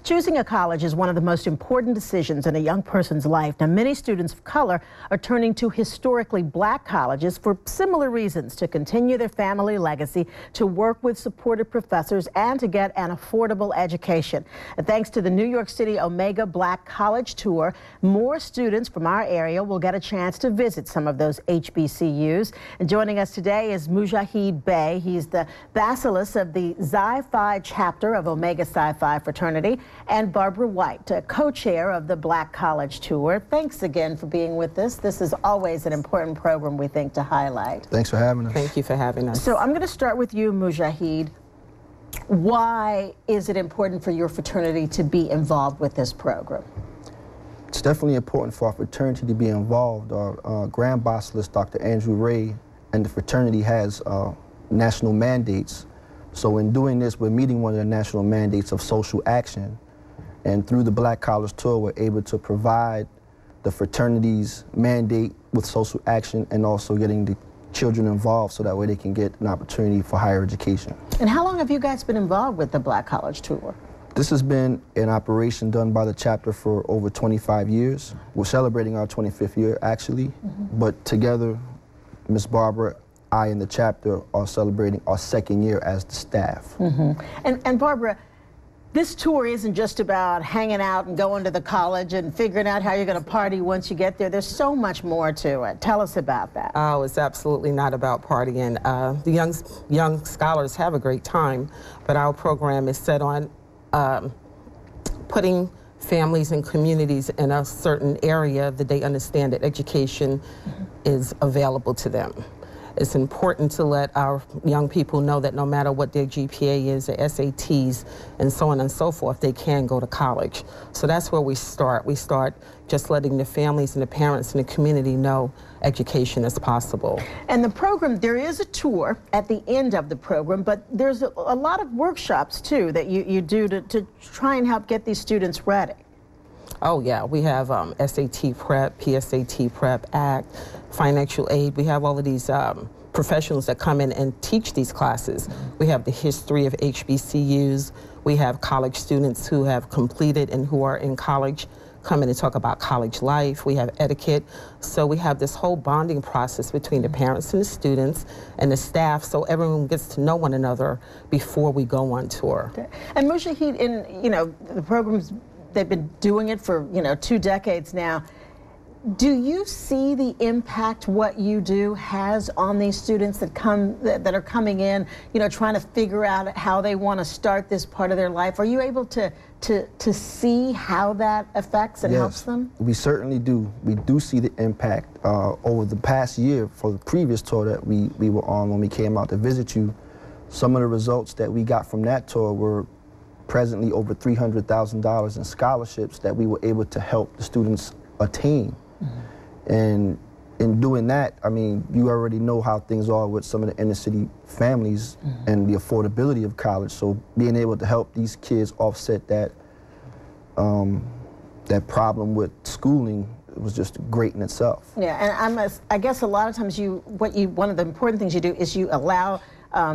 Choosing a college is one of the most important decisions in a young person's life. Now, many students of color are turning to historically black colleges for similar reasons: to continue their family legacy, to work with supportive professors, and to get an affordable education. And thanks to the New York City Omega Black College Tour, more students from our area will get a chance to visit some of those HBCUs. And joining us today is Mujaheed Bey. He's the Basileus of the Xi Phi chapter of Omega Psi Phi fraternity, and Barbara White, co-chair of the Black College Tour. Thanks again for being with us. This is always an important program, we think, to highlight. Thanks for having us. Thank you for having us. So I'm going to start with you, Mujaheed. Why is it important for your fraternity to be involved with this program? It's definitely important for our fraternity to be involved. Our Grand Basileus, Dr. Andrew Ray, and the fraternity has national mandates. So in doing this, we're meeting one of the national mandates of social action. And through the Black College Tour, we're able to provide the fraternity's mandate with social action and also getting the children involved so that way they can get an opportunity for higher education. And how long have you guys been involved with the Black College Tour? This has been an operation done by the chapter for over 25 years. We're celebrating our 25th year, actually. But together, Ms. Barbara, I and the chapter are celebrating our second year as the staff. And Barbara, this tour isn't just about hanging out and going to the college and figuring out how you're going to party once you get there. There's so much more to it. Tell us about that. Oh, it's absolutely not about partying. The young scholars have a great time, but our program is set on putting families and communities in a certain area that they understand that education is available to them. It's important to let our young people know that no matter what their GPA is, their SATs, and so on and so forth, they can go to college. So that's where we start. We start just letting the families and the parents and the community know education is possible. And the program, there is a tour at the end of the program, but there's a lot of workshops, too, that you do to try and help get these students ready. Oh, yeah. We have SAT prep, PSAT prep, ACT, financial aid. We have all of these professionals that come in and teach these classes. We have the history of HBCUs. We have college students who have completed and who are in college come in and talk about college life. We have etiquette. So we have this whole bonding process between the parents and the students and the staff, so everyone gets to know one another before we go on tour. And Mujaheed, the programs, they've been doing it for, 2 decades now. Do you see the impact what you do has on these students that are coming in, trying to figure out how they want to start this part of their life? Are you able to see how that affects and helps them? We certainly do. We do see the impact over the past year for the previous tour that we were on when we came out to visit you. Some of the results that we got from that tour were presently over $300,000 in scholarships that we were able to help the students attain. And in doing that, I mean, you already know how things are with some of the inner city families and the affordability of college. So being able to help these kids offset that that problem with schooling, it was just great in itself. Yeah, and I guess a lot of times one of the important things you do is you allow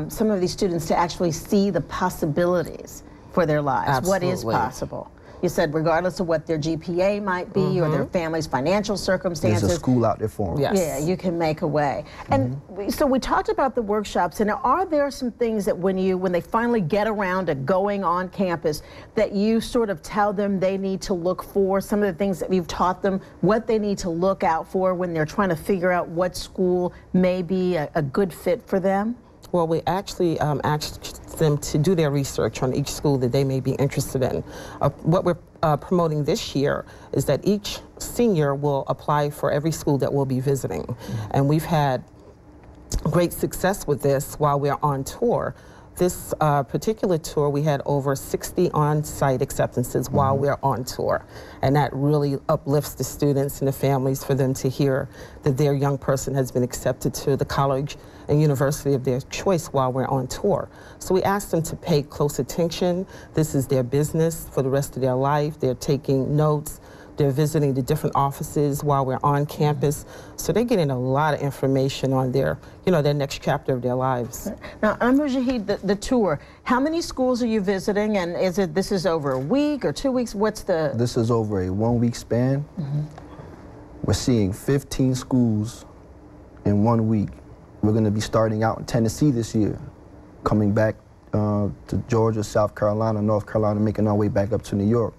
some of these students to actually see the possibilities for their lives. Absolutely. What is possible? You said regardless of what their GPA might be or their family's financial circumstances. There's a school out there for them. Yes. Yeah, you can make a way. And so we talked about the workshops, and are there some things that when they finally get around to going on campus that you sort of tell them they need to look for, some of the things that you've taught them, what they need to look out for when they're trying to figure out what school may be a good fit for them? Well, we actually asked them to do their research on each school that they may be interested in. What we're promoting this year is that each senior will apply for every school that we'll be visiting. And we've had great success with this while we're on tour. This particular tour, we had over 60 on-site acceptances while we're on tour. And that really uplifts the students and the families for them to hear that their young person has been accepted to the college and university of their choice while we're on tour. So we asked them to pay close attention. This is their business for the rest of their life. They're taking notes. They're visiting the different offices while we're on campus. So they're getting a lot of information on their, their next chapter of their lives. Now, Mujaheed, the tour, how many schools are you visiting? And this is over a week or 2 weeks? What's the... This is over a 1 week span. We're seeing 15 schools in 1 week. We're going to be starting out in Tennessee this year, coming back to Georgia, South Carolina, North Carolina, making our way back up to New York.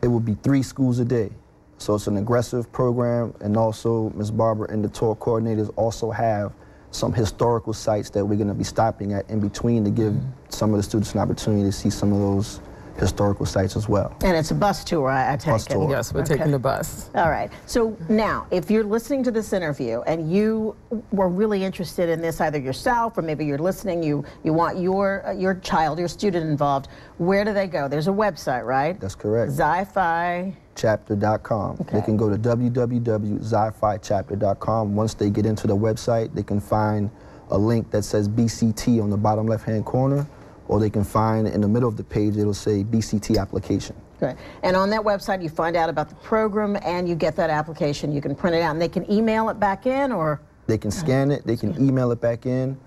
It will be 3 schools a day. So it's an aggressive program, and also Ms. Barbara and the tour coordinators also have some historical sites that we're going to be stopping at in between to give some of the students an opportunity to see some of those historical sites as well. And it's a bus tour, I take Bus it. tour. Yes, we're taking the bus. All right. So now, if you're listening to this interview and you were really interested in this, either yourself or maybe you're listening, you want your child, your student involved, where do they go? There's a website, right? That's correct. Xi-Phi Chapter.com. Okay. They can go to www.xiphichapter.com. Once they get into the website, they can find a link that says BCT on the bottom left-hand corner, or they can find in the middle of the page, it'll say BCT application. Good. And on that website, you find out about the program and you get that application. You can print it out and they can email it back in, or? They can scan it, they can email it back in,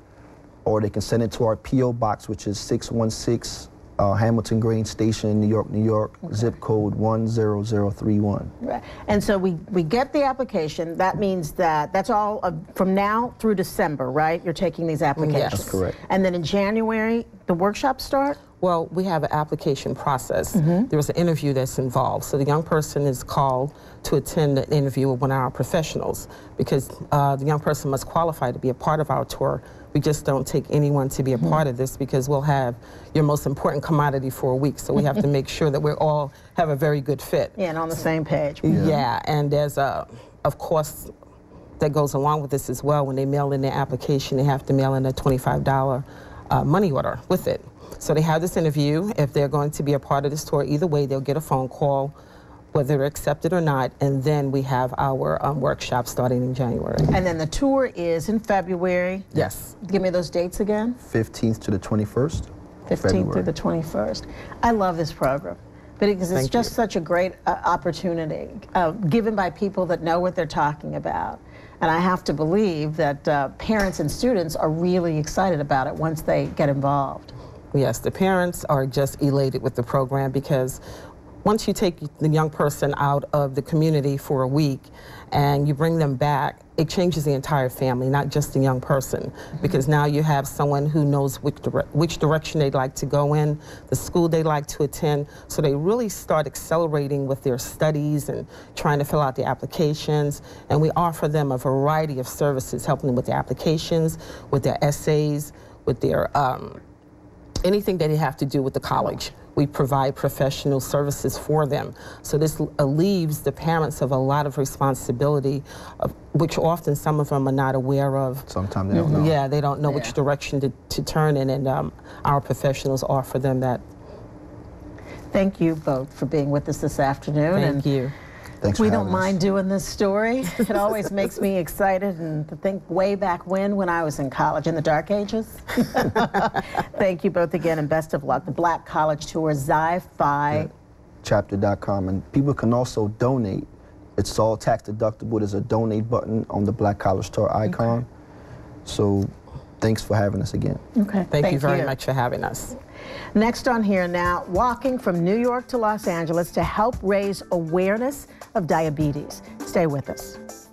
or they can send it to our P.O. Box, which is 616 Hamilton Grain Station, New York, New York, zip code 10031. Right. And so we get the application. That means that that's all from now through December, right? You're taking these applications. Yes. That's correct. And then in January, the workshops start? Well, we have an application process. There's an interview that's involved. So the young person is called to attend an interview with one of our professionals, because the young person must qualify to be a part of our tour. We just don't take anyone to be a part of this, because we'll have your most important commodity for a week. So we have to make sure that we all have a very good fit. Yeah, and on the same page. Yeah, and there's of course, that goes along with this as well. When they mail in their application, they have to mail in a $25 money order with it. So they have this interview. If they're going to be a part of this tour, either way, they'll get a phone call, whether they're accepted or not, and then we have our workshop starting in January. And then the tour is in February. Yes. Give me those dates again. 15th to the 21st. 15th through the 21st. I love this program, because it's just such a great opportunity given by people that know what they're talking about. And I have to believe that parents and students are really excited about it once they get involved. Yes, the parents are just elated with the program, because once you take the young person out of the community for a week and you bring them back, it changes the entire family, not just the young person, because now you have someone who knows which direction they'd like to go in, the school they'd like to attend, so they really start accelerating with their studies and trying to fill out the applications, and we offer them a variety of services, helping them with their applications, with their essays, with their anything that they have to do with the college. We provide professional services for them. So this relieves the parents of a lot of responsibility, which often some of them are not aware of. Sometimes they don't know. Yeah, they don't know which direction to turn in, and our professionals offer them that. Thank you both for being with us this afternoon. Thank you. Thanks for We having don't mind doing this story. It always makes me excited, and to think way back when I was in college, in the dark ages. Thank you both again, and best of luck. The Black College Tour, Xi-Phi Chapter.com, and people can also donate. It's all tax deductible. There's a donate button on the Black College Tour icon. Okay. So thanks for having us again. Okay. Thank you very much for having us. Next on here now, walking from New York to Los Angeles to help raise awareness of diabetes. Stay with us.